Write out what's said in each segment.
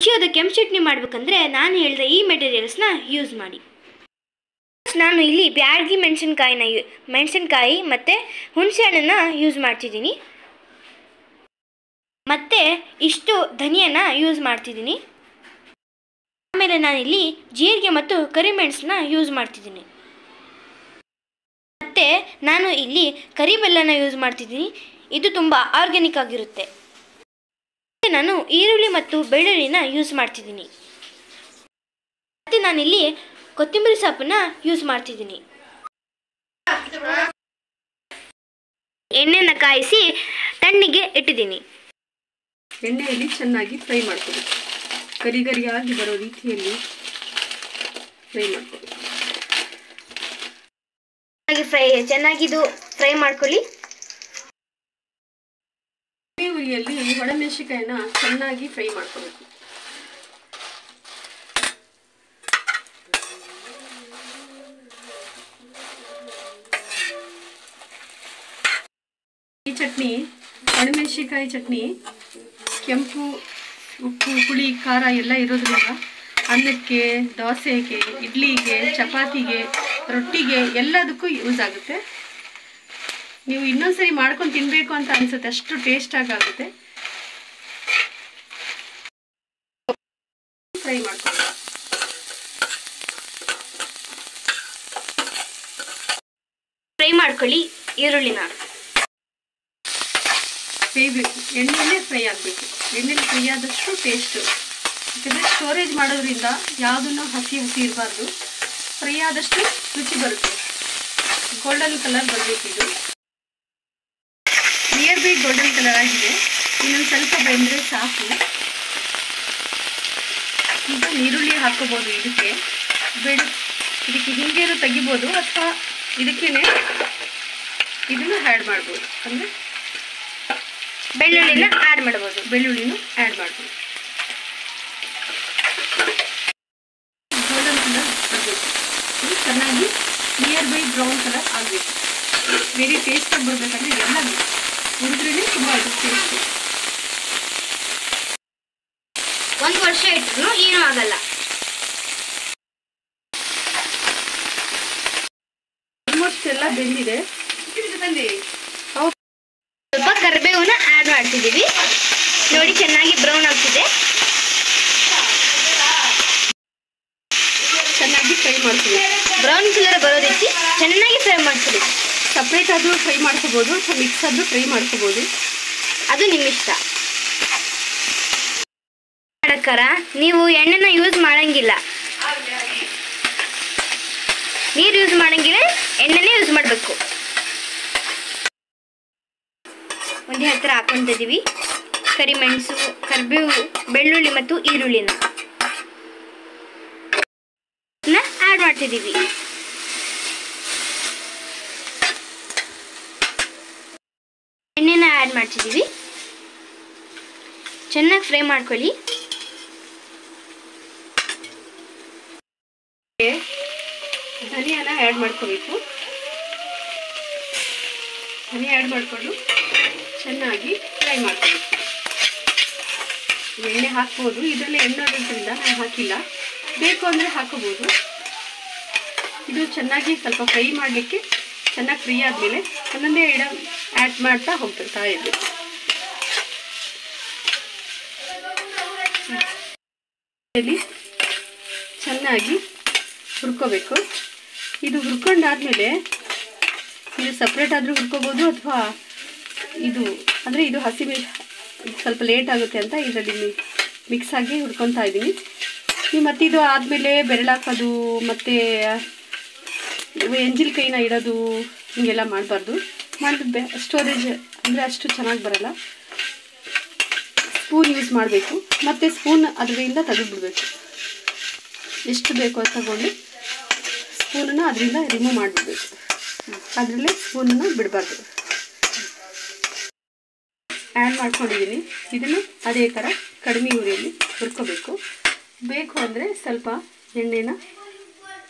ರುಚಿಯಾದ ಕೆಂಪು ಚಟ್ನಿ ಮಾಡಬೇಕಂದ್ರೆ ನಾನು ಹೇಳಿದ ಈ ಮೆಟೀರಿಯಲ್ಸ್ನ ಯೂಸ್ ಮಾಡಿ. ನಾನು ಇಲ್ಲಿ ಬ್ಯಾಡಗಿ ಮೆಣಸಿನಕಾಯಿ ಮತ್ತು ಹುಣಸೆಹಣ್ಣನ್ನು ಯೂಸ್ ಮಾಡ್ತಿದ್ದೀನಿ. ಮತ್ತು ಇಷ್ಟು ಧನಿಯನ್ನ ಯೂಸ್ ಮಾಡ್ತಿದ್ದೀನಿ. ಆಮೇಲೆ ನಾನಿಲ್ಲಿ ಜೀರಿಗೆ ಮತ್ತು ಕರಿಮೆಣಸನ್ನ ಯೂಸ್ ಮಾಡ್ತಿದ್ದೀನಿ. ಮತ್ತು ನಾನು ಇಲ್ಲಿ ಕರಿಬೆಲ್ಲನ ಯೂಸ್ ಮಾಡ್ತಿದ್ದೀನಿ. ಇದು ತುಂಬ ಆರ್ಗ್ಯಾನಿಕ್ ಆಗಿರುತ್ತೆ. ನಾನು ಈರುಳ್ಳಿ ಮತ್ತು ಬೆಳ್ಳುಳ್ಳಿನ ಯೂಸ್ ಮಾಡ್ತಿದ್ದೀನಿ. ಮತ್ತು ನಾನಿಲ್ಲಿ ಕೊತ್ತಂಬರಿ ಸೊಪ್ಪನ್ನ ಯೂಸ್ ಮಾಡ್ತಿದ್ದೀನಿ. ಎಣ್ಣೆನ ಕಾಯಿಸಿ ತಣ್ಣಗೆ ಇಟ್ಟಿದ್ದೀನಿ. ಎಣ್ಣೆಯಲ್ಲಿ ಚೆನ್ನಾಗಿ ಫ್ರೈ ಮಾಡ್ಕೋಬೇಕು. ಗರಿಗರಿಯಾಗಿ ಬರೋ ರೀತಿಯಲ್ಲಿ ಫ್ರೈ ಮಾಡ್ಕೋಬೇಕು. ಚೆನ್ನಾಗಿದು ಫ್ರೈ ಮಾಡ್ಕೊಳ್ಳಿ. ಉರಿಯಲ್ಲಿ ಒಣಮೆಣಸಿನಕಾಯಿನ ಚೆನ್ನಾಗಿ ಫ್ರೈ ಮಾಡ್ಕೋಬೇಕು. ಈ ಚಟ್ನಿ ಒಣಮೆಣಸಿನಕಾಯಿ ಚಟ್ನಿ ಕೆಂಪು ಉಪ್ಪು ಹುಳಿ ಖಾರ ಎಲ್ಲ ಇರೋದ್ರಿಂದ ಅನ್ನಕ್ಕೆ, ದೋಸೆಗೆ, ಇಡ್ಲಿಗೆ, ಚಪಾತಿಗೆ, ರೊಟ್ಟಿಗೆ ಎಲ್ಲದಕ್ಕೂ ಯೂಸ್ ಆಗುತ್ತೆ. ನೀವು ಇನ್ನೊಂದ್ಸರಿ ಮಾಡ್ಕೊಂಡು ತಿನ್ನಬೇಕು ಅಂತ ಅನಿಸುತ್ತೆ, ಅಷ್ಟು ಟೇಸ್ಟಾಗಿ ಆಗುತ್ತೆ. ಫ್ರೈ ಮಾಡ್ಕೊಳ್ಳಿ. ಈರುಳ್ಳಿನ ಬೇಯಬೇಕು, ಎಣ್ಣೆಯಲ್ಲೇ ಫ್ರೈ ಆಗಬೇಕು. ಎಣ್ಣೆಲಿ ಫ್ರೈ ಆದಷ್ಟು ಟೇಸ್ಟು. ಯಾಕಂದರೆ ಸ್ಟೋರೇಜ್ ಮಾಡೋದ್ರಿಂದ ಯಾವುದನ್ನು ಹಸಿ ಇರಬಾರ್ದು. ಫ್ರೈ ಆದಷ್ಟು ರುಚಿ ಬರುತ್ತೆ. ಗೋಲ್ಡನ್ ಕಲರ್ ಬರಬೇಕು. ಇದು ನಿಯರ್ ಬೈ ಗೋಲ್ಡನ್ ಕಲರ್ ಆಗಿದೆ. ಇನ್ನೊಂದು ಸ್ವಲ್ಪ ಬೆಂದರೆ ಸಾಕು. ಈಗ ಈರುಳ್ಳಿ ಹಾಕೋಬೋದು. ಇದಕ್ಕೆ ಹಿಂಗೇನು ತೆಗಿಬೋದು ಅಥವಾ ಇದಕ್ಕೇನೆ ಇದನ್ನು ಆ್ಯಡ್ ಮಾಡ್ಬೋದು. ಅಂದರೆ ಬೆಳ್ಳುಳ್ಳಿನ ಆ್ಯಡ್ ಮಾಡ್ಬೋದು. ಬೆಳ್ಳುಳ್ಳಿನೂ ಆ್ಯಡ್ ಮಾಡ್ಬೋದು. ಗೋಲ್ಡನ್ ಕಲರ್ ಬರಬೇಕು. ಇದು ಚೆನ್ನಾಗಿ ನಿಯರ್ ಬೈ ಬ್ರೌನ್ ಕಲರ್ ಆಗಬೇಕು. ವೆರಿ ಟೇಸ್ಟಾಗಿ ಬರಬೇಕಂದ್ರೆ ಎಲ್ಲ ಹುರಿದ್ರೇ ತುಂಬ ಇದು ಟೇಸ್ಟ್. 1 ವರ್ಷ ಇಟ್ಟರು ಏನೂ ಆಗಲ್ಲ. ಆಲ್ಮೋಸ್ಟ್ ಎಲ್ಲ ಬೆಂದಿದೆ. ಸ್ವಲ್ಪ ಕರಿಬೇವನ್ನ ಆ್ಯಡ್ ಮಾಡ್ತಿದ್ದೀವಿ. ನೋಡಿ, ಚೆನ್ನಾಗಿ ಬ್ರೌನ್ ಆಗ್ತಿದೆ. ಚೆನ್ನಾಗಿ ಫ್ರೈ ಮಾಡ್ತೀವಿ. ಬ್ರೌನ್ ಕಲರ್ ಬರೋ ರೀತಿ ಚೆನ್ನಾಗಿ ಫ್ರೈ ಮಾಡ್ತೀವಿ. ಸಪ್ರೇಟ್ ಆದರೂ ಫ್ರೈ ಮಾಡ್ಕೋಬೋದು ಅಥವಾ ಮಿಕ್ಸ್ ಆದರೂ ಫ್ರೈ ಮಾಡ್ಕೋಬೋದು. ಅದು ನಿಮ್ಮ ಇಷ್ಟ. ಮಾಡಕ್ಕಾರ ನೀವು ಎಣ್ಣೆನ ಯೂಸ್ ಮಾಡಂಗಿಲ್ಲ, ನೀರು ಯೂಸ್ ಮಾಡಂಗಿಲ್ಲ, ಎಣ್ಣೆನೇ ಯೂಸ್ ಮಾಡಬೇಕು. ಒಂದೇ ಹತ್ತಿರ ಹಾಕ್ಕೊತಿದ್ದೀವಿ. ಕರಿಮೆಣಸು, ಕರಿಬೇವು, ಬೆಳ್ಳುಳ್ಳಿ ಮತ್ತು ಈರುಳ್ಳಿನ ಆ್ಯಡ್ ಮಾಡ್ತಿದ್ದೀವಿ. ಎಣ್ಣೆನ ಆ್ಯಡ್ ಮಾಡ್ತಿದ್ದೀವಿ. ಚೆನ್ನಾಗಿ ಫ್ರೈ ಮಾಡ್ಕೊಳ್ಳಿ. ಧನಿಯಾನ ಆ್ಯಡ್ ಮಾಡ್ಕೋಬೇಕು. ಧನಿಯಾ ಆ್ಯಡ್ ಮಾಡಿಕೊಂಡು ಚೆನ್ನಾಗಿ ಫ್ರೈ ಮಾಡ್ಕೋಬೇಕು. ಎಣ್ಣೆ ಹಾಕ್ಬೋದು. ಇದರಲ್ಲಿ ಎಣ್ಣೆ ಇರೋದ್ರಿಂದ ನಾನು ಹಾಕಿಲ್ಲ. ಬೇಕು ಅಂದರೆ ಹಾಕೋಬೋದು. ಇದು ಚೆನ್ನಾಗಿ ಸ್ವಲ್ಪ ಫ್ರೈ ಮಾಡಲಿಕ್ಕೆ ಚೆನ್ನಾಗಿ ಫ್ರೈ ಆದಮೇಲೆ ಒಂದೊಂದೇ ಆ್ಯಡ್ ಮಾಡ್ತಾ ಹೋಗ್ತಾ ಇರಬೇಕು. ಚೆನ್ನಾಗಿ ಹುರ್ಕೋಬೇಕು. ಇದು ಹುರ್ಕೊಂಡಾದ್ಮೇಲೆ ಇದು ಸಪ್ರೇಟ್ ಆದರೂ ಹುರ್ಕೋಬೋದು ಅಥವಾ ಇದು ಅಂದರೆ ಇದು ಹಸಿ ಸ್ವಲ್ಪ ಲೇಟ್ ಆಗುತ್ತೆ ಅಂತ ಇದರಲ್ಲಿ ಮಿಕ್ಸ್ ಆಗಿ ಹುರ್ಕೊತಾ ಇದ್ದೀನಿ. ಮತ್ತು ಇದು ಆದಮೇಲೆ ಬೆರಳಾಕೋದು ಮತ್ತು ಎಂಜಿಲ್ ಕೈನ ಇಡೋದು ಹಿಂಗೆಲ್ಲ ಮಾಡಬಾರ್ದು. ಮಾಡಿದ್ರೆ ಸ್ಟೋರೇಜ್ ಅಂದರೆ ಅಷ್ಟು ಚೆನ್ನಾಗಿ ಬರಲ್ಲ. ಸ್ಪೂನ್ ಯೂಸ್ ಮಾಡಬೇಕು. ಮತ್ತು ಸ್ಪೂನ್ ಅದರಿಂದ ತೆಗೆದುಬಿಡ್ಬೇಕು. ಎಷ್ಟು ಬೇಕೋ ಅದು ತಗೊಂಡು ಸ್ಪೂನನ್ನು ಅದರಿಂದ ರಿಮೂವ್ ಮಾಡಿಬಿಡ್ಬೇಕು. ಅದರಲ್ಲೇ ಸ್ಪೂನನ್ನು ಬಿಡಬಾರ್ದು. ಆ್ಯಡ್ ಮಾಡ್ಕೊಂಡಿದ್ದೀನಿ. ಇದನ್ನು ಅದೇ ಥರ ಕಡಿಮೆ ಉರಿಯಲ್ಲಿ ಹುರ್ಕೋಬೇಕು. ಬೇಕು ಅಂದರೆ ಸ್ವಲ್ಪ ಎಣ್ಣೆನ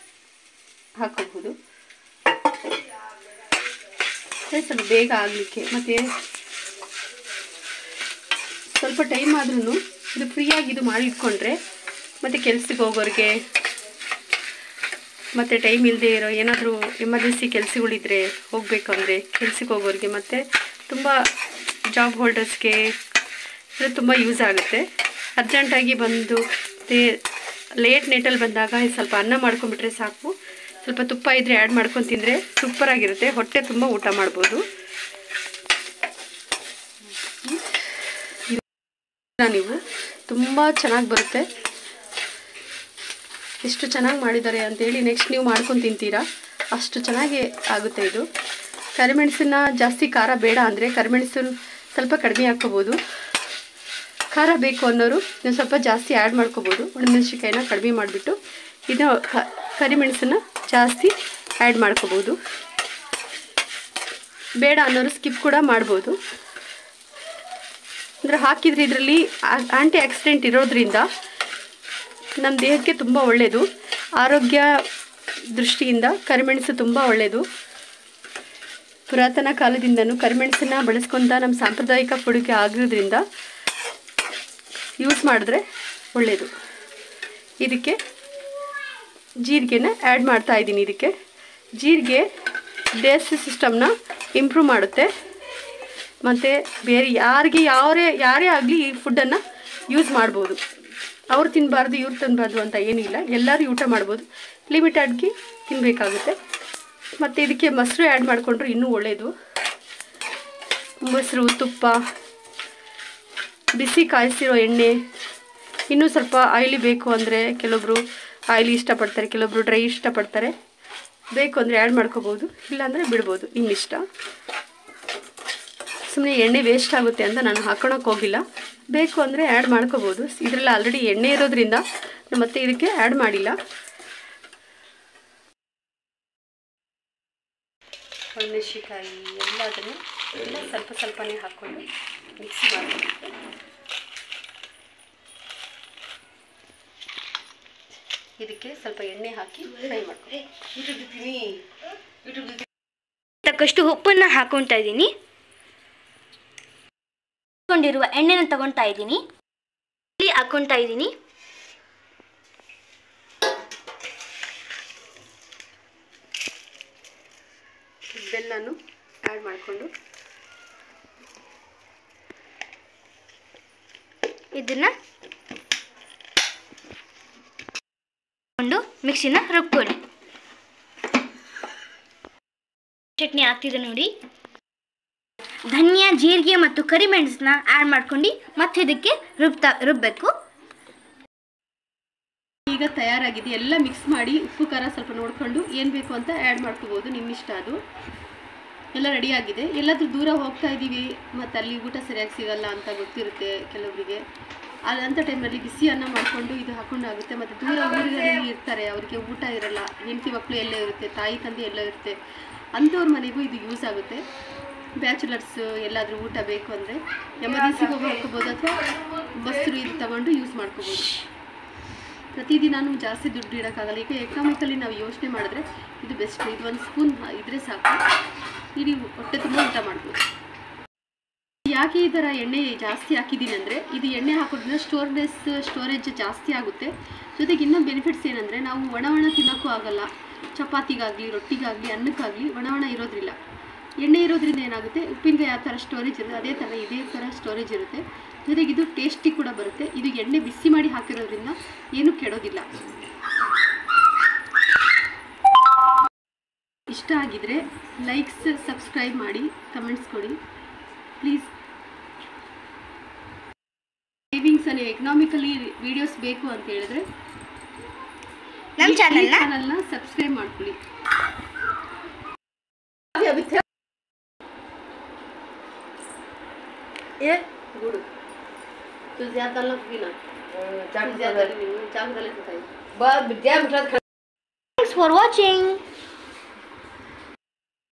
ಹಾಕೋಬಹುದು. ಸ್ವಲ್ಪ ಬೇಗ ಆಗಲಿಕ್ಕೆ ಮತ್ತು ಸ್ವಲ್ಪ ಟೈಮ್ ಆದ್ರೂ ಇದು ಫ್ರೀಯಾಗಿ ಇದು ಮಾಡಿ ಇಟ್ಕೊಂಡ್ರೆ ಮತ್ತು ಕೆಲ್ಸಕ್ಕೆ ಹೋಗೋರಿಗೆ ಮತ್ತು ಟೈಮ್ ಇಲ್ಲದೆ ಇರೋ ಏನಾದರೂ ಎಮರ್ಜೆನ್ಸಿ ಕೆಲಸಗಳಿದ್ರೆ ಹೋಗಬೇಕು ಅಂದರೆ ಕೆಲ್ಸಕ್ಕೆ ಹೋಗೋರಿಗೆ ಮತ್ತು ತುಂಬ ಜಾಬ್ ಹೋಲ್ಡರ್ಸ್ಗೆ ಇದು ತುಂಬ ಯೂಸ್ ಆಗುತ್ತೆ. ಅರ್ಜೆಂಟಾಗಿ ಬಂದು ಲೇಟ್ ನೈಟಲ್ಲಿ ಬಂದಾಗ ಸ್ವಲ್ಪ ಅನ್ನ ಮಾಡ್ಕೊಂಡ್ಬಿಟ್ರೆ ಸಾಕು, ಸ್ವಲ್ಪ ತುಪ್ಪ ಇದ್ದರೆ ಆ್ಯಡ್ ಮಾಡ್ಕೊಂಡು ತಿಂದರೆ ಸೂಪರಾಗಿರುತ್ತೆ, ಹೊಟ್ಟೆ ತುಂಬ ಊಟ ಮಾಡ್ಬೋದು. ನೀವು ತುಂಬ ಚೆನ್ನಾಗಿ ಬರುತ್ತೆ. ಎಷ್ಟು ಚೆನ್ನಾಗಿ ಮಾಡಿದ್ದಾರೆ ಅಂತೇಳಿ ನೆಕ್ಸ್ಟ್ ನೀವು ಮಾಡ್ಕೊಂಡು ತಿಂತೀರಾ, ಅಷ್ಟು ಚೆನ್ನಾಗಿ ಆಗುತ್ತೆ. ಇದು ಕರಿಮೆಣಸನ್ನ ಜಾಸ್ತಿ ಖಾರ ಬೇಡ ಅಂದರೆ ಕರಿಮೆಣಸನ್ನು ಸ್ವಲ್ಪ ಕಡಿಮೆ ಹಾಕ್ಕೋಬೋದು. ಖಾರ ಬೇಕು ಅನ್ನೋರು ನೀವು ಸ್ವಲ್ಪ ಜಾಸ್ತಿ ಆ್ಯಡ್ ಮಾಡ್ಕೋಬೋದು. ಒಣಮೆಣಸಿನ್ಕಾಯಿನ ಕಡಿಮೆ ಮಾಡಿಬಿಟ್ಟು ಇದು ಕರಿಮೆಣಸನ್ನು ಜಾಸ್ತಿ ಆ್ಯಡ್ ಮಾಡ್ಕೋಬೋದು. ಬೇಡ ಅನ್ನೋರು ಸ್ಕಿಪ್ ಕೂಡ ಮಾಡ್ಬೋದು. ಅಂದರೆ ಹಾಕಿದರೆ ಇದರಲ್ಲಿ ಆ್ಯಂಟಿ ಆಕ್ಸಿಡೆಂಟ್ ಇರೋದ್ರಿಂದ ನಮ್ಮ ದೇಹಕ್ಕೆ ತುಂಬ ಒಳ್ಳೆಯದು. ಆರೋಗ್ಯ ದೃಷ್ಟಿಯಿಂದ ಕರಿಮೆಣಸು ತುಂಬ ಒಳ್ಳೆಯದು. ಪುರಾತನ ಕಾಲದಿಂದನೂ ಕರಿಮೆಣಸನ್ನು ಬಳಸ್ಕೊತ ನಮ್ಮ ಸಾಂಪ್ರದಾಯಿಕ ಅಡುಗೆ ಆಗಿರೋದ್ರಿಂದ ಯೂಸ್ ಮಾಡಿದ್ರೆ ಒಳ್ಳೆಯದು. ಇದಕ್ಕೆ ಜೀರಿಗೆನ ಆ್ಯಡ್ ಮಾಡ್ತಾ ಇದ್ದೀನಿ. ಇದಕ್ಕೆ ಜೀರಿಗೆ ಡೈಜೆಸ್ಟಿವ್ ಸಿಸ್ಟಮ್ನ ಇಂಪ್ರೂವ್ ಮಾಡುತ್ತೆ. ಮತ್ತು ಬೇರೆ ಯಾರೇ ಆಗಲಿ ಈ ಫುಡ್ಡನ್ನು ಯೂಸ್ ಮಾಡ್ಬೋದು. ಅವ್ರು ತಿನ್ನಬಾರ್ದು ಇವ್ರು ತಿನ್ನಬಾರ್ದು ಅಂತ ಏನಿಲ್ಲ, ಎಲ್ಲರೂ ಊಟ ಮಾಡ್ಬೋದು. ಲಿಮಿಟಾಗಿ ತಿನ್ನಬೇಕಾಗುತ್ತೆ. ಮತ್ತು ಇದಕ್ಕೆ ಮೊಸರು ಆ್ಯಡ್ ಮಾಡಿಕೊಂಡ್ರೆ ಇನ್ನೂ ಒಳ್ಳೆಯದು. ಮೊಸರು, ತುಪ್ಪ, ಬಿಸಿ ಕಾಯಿಸಿರೋ ಎಣ್ಣೆ, ಇನ್ನೂ ಸ್ವಲ್ಪ ಆಯಿಲಿ ಬೇಕು ಅಂದರೆ ಕೆಲವೊಬ್ಬರು ಆಯಿಲಿ ಇಷ್ಟಪಡ್ತಾರೆ, ಕೆಲವೊಬ್ಬರು ಡ್ರೈ ಇಷ್ಟಪಡ್ತಾರೆ. ಬೇಕು ಅಂದರೆ ಆ್ಯಡ್ ಮಾಡ್ಕೋಬೋದು, ಇಲ್ಲಾಂದರೆ ಬಿಡ್ಬೋದು, ನಿಮ್ಮ ಇಷ್ಟ. ಸುಮ್ಮನೆ ಎಣ್ಣೆ ವೇಸ್ಟ್ ಆಗುತ್ತೆ ಅಂತ ನಾನು ಹಾಕೊಳಕ್ಕೆ ಹೋಗಿಲ್ಲ. ಬೇಕು ಅಂದರೆ ಆ್ಯಡ್ ಮಾಡ್ಕೋಬೋದು. ಇದರಲ್ಲಿ ಆಲ್ರೆಡಿ ಎಣ್ಣೆ ಇರೋದ್ರಿಂದ ಮತ್ತೆ ಇದಕ್ಕೆ ಆ್ಯಡ್ ಮಾಡಿಲ್ಲ. ಒಣಮೆಣಸಿನ್ಕಾಯಿ ಎಲ್ಲದನ್ನು ಸ್ವಲ್ಪ ಸ್ವಲ್ಪನೇ ಹಾಕ್ಕೊಂಡು ಮಿಕ್ಸಿ ಮಾಡ್ಕೊಬೇಕು. ಇದಕ್ಕೆ ಸ್ವಲ್ಪ ಎಣ್ಣೆ ಹಾಕಿ ಫ್ರೈ ಮಾಡ್ತೀನಿ. ತಕ್ಕಷ್ಟು ಉಪ್ಪನ್ನು ಹಾಕೊತಾ ಇದ್ದೀನಿ. ಹಾಕೊಂಡಿರುವ ಎಣ್ಣೆನ ತಗೊತಾ ಇದ್ದೀನಿ, ಹಾಕೊತಾ ಇದ್ದೀನಿ. ಬೆಲ್ಲನು ಆ್ಯಡ್ ಮಾಡಿಕೊಂಡು ಇದನ್ನ ಮಿಕ್ಸಿನ ರುಬ್ಕೊಳ್ಳಿ. ಚಟ್ನಿ ಆಗ್ತಿದೆ ನೋಡಿ. ಧನಿಯಾ, ಜೀರಿಗೆ ಮತ್ತು ಕರಿಮೆಣಸನ್ನ ಆ್ಯಡ್ ಮಾಡ್ಕೊಂಡು ಮತ್ತೆ ಇದಕ್ಕೆ ರುಬ್ಬಬೇಕು. ಈಗ ತಯಾರಾಗಿದೆ. ಎಲ್ಲ ಮಿಕ್ಸ್ ಮಾಡಿ ಉಪ್ಪು ಖಾರ ಸ್ವಲ್ಪ ನೋಡಿಕೊಂಡು ಏನು ಬೇಕು ಅಂತ ಆ್ಯಡ್ ಮಾಡ್ಕೋಬೋದು, ನಿಮ್ಮಿಷ್ಟ. ಅದು ಎಲ್ಲ ರೆಡಿಯಾಗಿದೆ. ಎಲ್ಲಾದರೂ ದೂರ ಹೋಗ್ತಾ ಇದ್ದೀವಿ ಮತ್ತು ಅಲ್ಲಿ ಊಟ ಸರಿಯಾಗಿ ಸಿಗಲ್ಲ ಅಂತ ಗೊತ್ತಿರುತ್ತೆ ಕೆಲವರಿಗೆ. ಅಂಥ ಟೈಮಲ್ಲಿ ಬಿಸಿ ಅನ್ನ ಮಾಡಿಕೊಂಡು ಇದು ಹಾಕೊಂಡಾಗುತ್ತೆ. ಮತ್ತು ದೂರ ಊರುಗಳಲ್ಲಿ ಇರ್ತಾರೆ, ಅವರಿಗೆ ಊಟ ಇರಲ್ಲ, ಹೆಂಡತಿ ಮಕ್ಕಳು ಎಲ್ಲ ಇರುತ್ತೆ, ತಾಯಿ ತಂದೆ ಎಲ್ಲ ಇರುತ್ತೆ, ಅಂಥವ್ರ ಮನೆಗೂ ಇದು ಯೂಸ್ ಆಗುತ್ತೆ. ಬ್ಯಾಚುಲರ್ಸ್ ಎಲ್ಲಾದರೂ ಊಟ ಬೇಕು ಅಂದರೆ ಎಮರ್ಜೆನ್ಸಿಗೆ ಹೋಗಿ ಹಾಕೋಬೋದು, ಅಥವಾ ಬಸ್ರು ಇದು ತೊಗೊಂಡು ಯೂಸ್ ಮಾಡ್ಕೋಬೋದು. ಪ್ರತಿದಿನಾನು ಜಾಸ್ತಿ ದುಡ್ಡು ಇಡೋಕ್ಕಾಗಲ್ಲ. ಈಗ ಎಕನಾಮಿಕಲಿ ನಾವು ಯೋಚನೆ ಮಾಡಿದ್ರೆ ಇದು ಬೆಸ್ಟ್. ಇದು ಒಂದು ಸ್ಪೂನ್ ಇದ್ರೆ ಸಾಕು, ಇಡೀ ಹೊಟ್ಟೆ ತುಂಬ ಊಟ ಮಾಡ್ಬೋದು. ಯಾಕೆ ಈ ಥರ ಎಣ್ಣೆ ಜಾಸ್ತಿ ಹಾಕಿದ್ದೀನಿ ಅಂದರೆ, ಇದು ಎಣ್ಣೆ ಹಾಕೋದ್ರಿಂದ ಸ್ಟೋರೇಜ್ ಜಾಸ್ತಿ ಆಗುತ್ತೆ. ಜೊತೆಗೆ ಇನ್ನೊಂದು ಬೆನಿಫಿಟ್ಸ್ ಏನಂದರೆ, ನಾವು ಒಣ ತಿನ್ನೋಕ್ಕೂ ಆಗಲ್ಲ. ಚಪಾತಿಗಾಗಲಿ, ರೊಟ್ಟಿಗಾಗಲಿ, ಅನ್ನಕ್ಕಾಗಲಿ ಒಣ ಇರೋದ್ರಿಲ್ಲ. ಎಣ್ಣೆ ಇರೋದ್ರಿಂದ ಏನಾಗುತ್ತೆ, ಉಪ್ಪಿನಕಾಯಿ ಯಾವ ಥರ ಸ್ಟೋರೇಜ್ ಇರುತ್ತೆ ಅದೇ ಥರ ಸ್ಟೋರೇಜ್ ಇರುತ್ತೆ. ಜೊತೆಗೆ ಇದು ಟೇಸ್ಟಿ ಕೂಡ ಬರುತ್ತೆ. ಇದು ಎಣ್ಣೆ ಬಿಸಿ ಮಾಡಿ ಹಾಕಿರೋದ್ರಿಂದ ಏನೂ ಕೆಡೋದಿಲ್ಲ. ಇಷ್ಟ ಆಗಿದ್ರೆ ಲೈಕ್ಸ್, ಸಬ್ಸ್ಕ್ರೈಬ್ ಮಾಡಿ, ಕಮೆಂಟ್ಸ್ ಕೊಡಿ ಪ್ಲೀಸ್. ಸೇವಿಂಗ್ಸ್ ಅಲ್ಲಿ ಎಕನಾಮಿಕಲಿ ವಿಡಿಯೋಸ್ ಬೇಕು ಅಂತ ಹೇಳಿದ್ರೆ ನಮ್ಮ ಚಾನಲ್ನ ಸಬ್ಸ್ಕ್ರೈಬ್ ಮಾಡ್ಕೊಳ್ಳಿ. Thanks for watching.